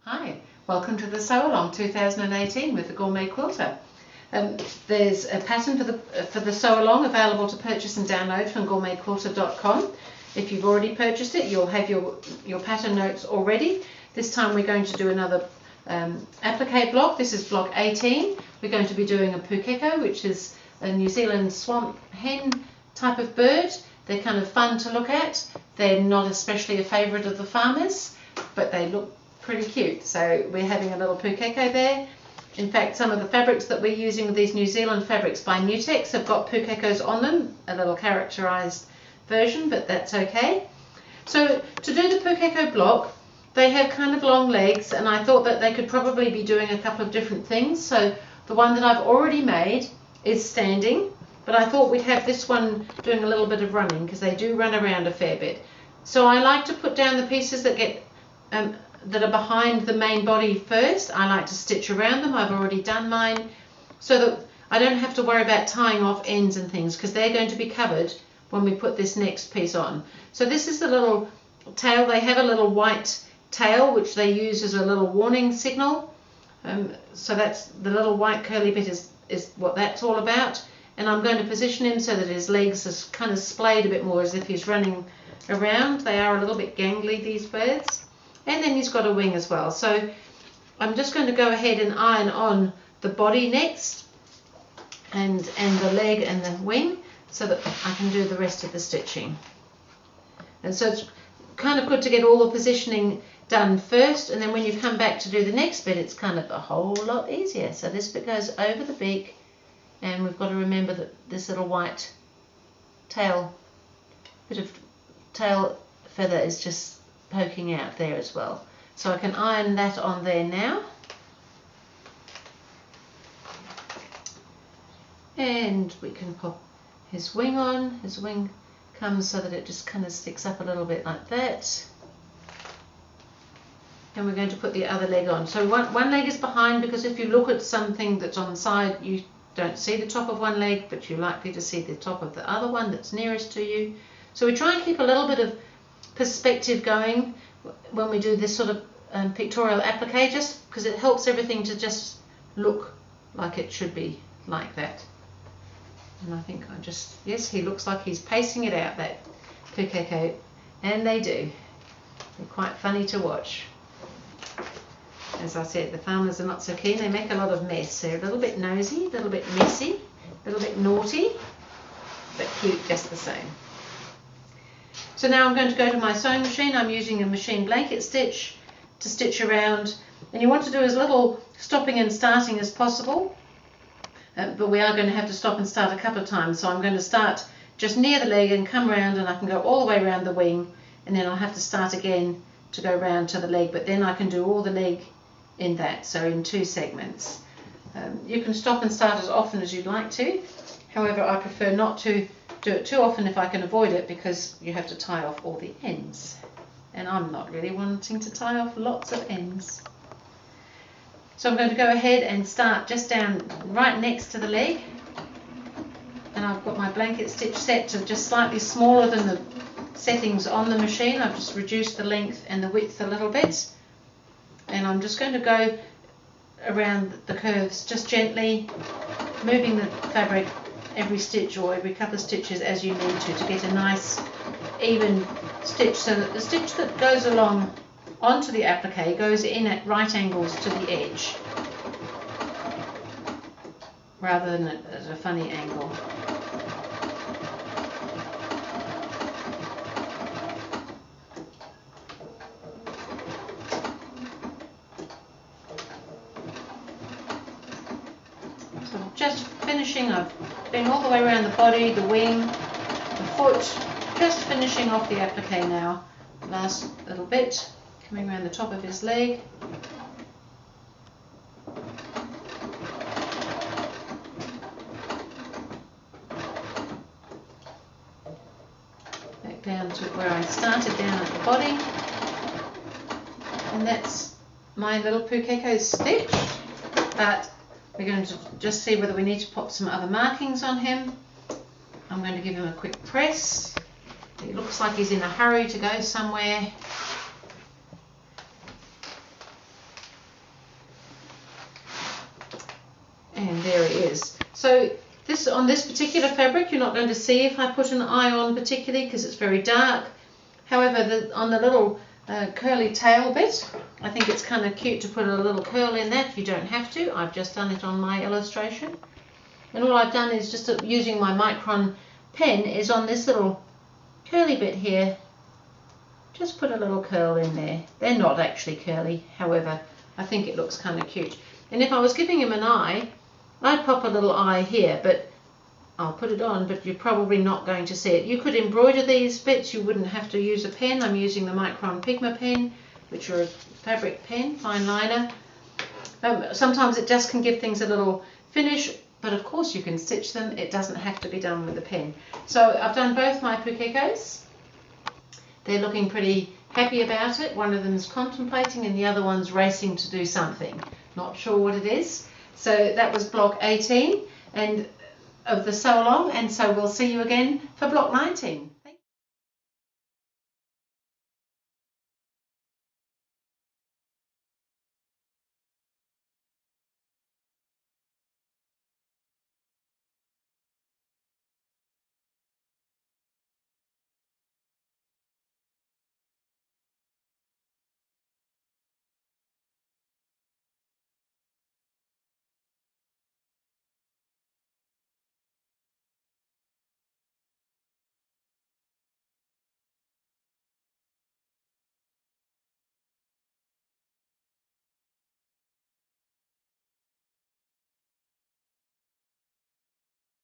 Hi, welcome to the Sew Along 2018 with the Gourmet Quilter. There's a pattern for the Sew Along available to purchase and download from GourmetQuilter.com. If you've already purchased it, you'll have your pattern notes already. This time we're going to do another applique block. This is block 18. We're going to be doing a pukeko, which is a New Zealand swamp hen type of bird. They're kind of fun to look at. They're not especially a favourite of the farmers, but they look pretty cute. So we're having a little pukeko there. In fact, some of the fabrics that we're using, these New Zealand fabrics by Nutex, have got pukekos on them, a little characterised version, but that's okay. So to do the pukeko block, they have kind of long legs, and I thought that they could probably be doing a couple of different things. So the one that I've already made is standing, but I thought we'd have this one doing a little bit of running because they do run around a fair bit. So I like to put down the pieces that get that are behind the main body first. I like to stitch around them. I've already done mine so that I don't have to worry about tying off ends and things because they're going to be covered when we put this next piece on. So this is the little tail. They have a little white tail which they use as a little warning signal. So that's the little white curly bit is what that's all about. And I'm going to position him so that his legs are kind of splayed a bit more as if he's running around. They are a little bit gangly, these birds. And then he's got a wing as well. So I'm just going to go ahead and iron on the body next and the leg and the wing so that I can do the rest of the stitching. And so it's kind of good to get all the positioning done first, and then when you come back to do the next bit, it's kind of a whole lot easier. So this bit goes over the beak, and we've got to remember that this little white tail, bit of tail feather is just poking out there as well. So I can iron that on there now. And we can pop his wing on. His wing comes so that it just kind of sticks up a little bit like that. And we're going to put the other leg on. So one leg is behind because if you look at something that's on the side, you don't see the top of one leg, but you're likely to see the top of the other one that's nearest to you. So we try and keep a little bit of perspective going when we do this sort of pictorial applique, just because it helps everything to just look like it should be like that. And I think yes, he looks like he's pacing it out, that pukeko, and they do. They're quite funny to watch. As I said, the farmers are not so keen. They make a lot of mess. They're a little bit nosy, a little bit messy, a little bit naughty, but cute just the same. So now I'm going to go to my sewing machine. I'm using a machine blanket stitch to stitch around, and you want to do as little stopping and starting as possible, but we are going to have to stop and start a couple of times. So I'm going to start just near the leg and come around, and I can go all the way around the wing, and then I'll have to start again to go round to the leg, but then I can do all the leg in that, so in two segments. You can stop and start as often as you'd like to. However, I prefer not to do it too often if I can avoid it, because you have to tie off all the ends, and I'm not really wanting to tie off lots of ends. So I'm going to go ahead and start just down right next to the leg, and I've got my blanket stitch set to just slightly smaller than the settings on the machine. I've just reduced the length and the width a little bit, and I'm just going to go around the curves just gently, moving the fabric every stitch or every couple of stitches as you need to get a nice even stitch, so that the stitch that goes along onto the applique goes in at right angles to the edge rather than at a funny angle. So just finishing, I've been all the way around the body, the wing, the foot, just finishing off the applique now. Last little bit, coming around the top of his leg. Back down to where I started, down at the body. And that's my little pukeko stitch, but we're going to just see whether we need to pop some other markings on him. I'm going to give him a quick press. It looks like he's in a hurry to go somewhere. And there it is. So this, on this particular fabric, you're not going to see if I put an eye on particularly because it's very dark. However, on the little curly tail bit, I think it's kind of cute to put a little curl in that. You don't have to. I've just done it on my illustration. And all I've done is just using my micron pen is on this little curly bit here, just put a little curl in there. They're not actually curly, however, I think it looks kind of cute. And if I was giving him an eye, I'd pop a little eye here, but I'll put it on, but you're probably not going to see it. You could embroider these bits, you wouldn't have to use a pen. I'm using the Micron Pigma pen, which are a fabric pen, fine liner. Sometimes it just can give things a little finish, but of course you can stitch them. It doesn't have to be done with a pen. So I've done both my pukekos. They're looking pretty happy about it. One of them's contemplating and the other one's racing to do something. Not sure what it is. So that was block 18 and of the sew along, and so we'll see you again for block 19.